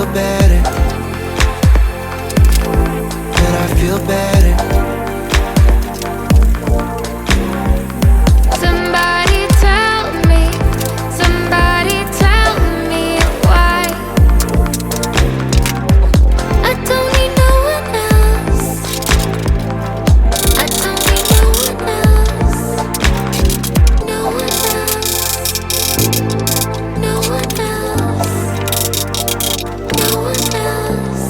feel better. And I feel better. Somebody tell me why I don't need no one else. I don't need no one else. No one else. No one else. No one else.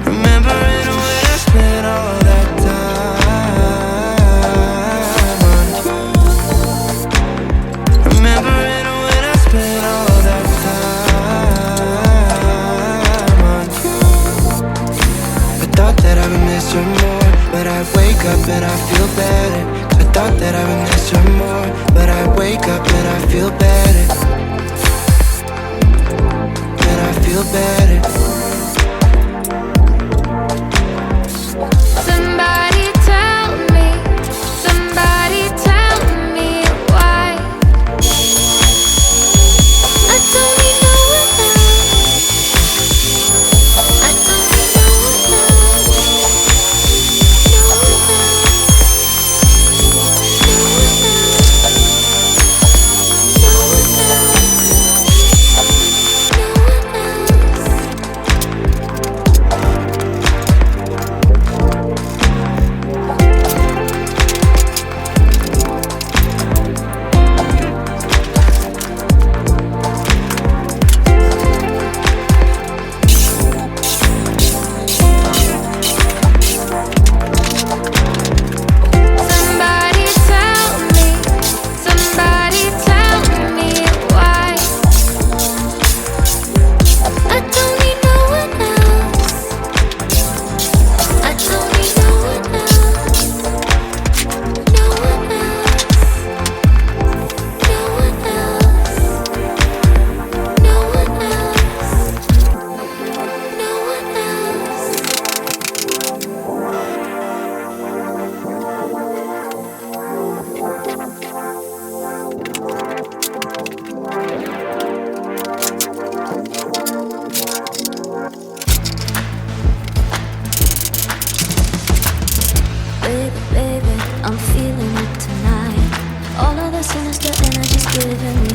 Remembering when I spent all that time on you. Remembering when I spent all that time on you. I thought that I would miss her more, but I wake up and I feel better. I thought that I would miss her more, but I wake up and I feel better. And I feel better. Somebody tell me why I don't need no one else. I don't need no one else. No one else. No one else. No one Somebody tell me why I don't need no one else. I don't need no one else. No one else. No one else. No one else. No one else. Baby, baby, I'm feeling it tonight. All of the sinister energy's giving me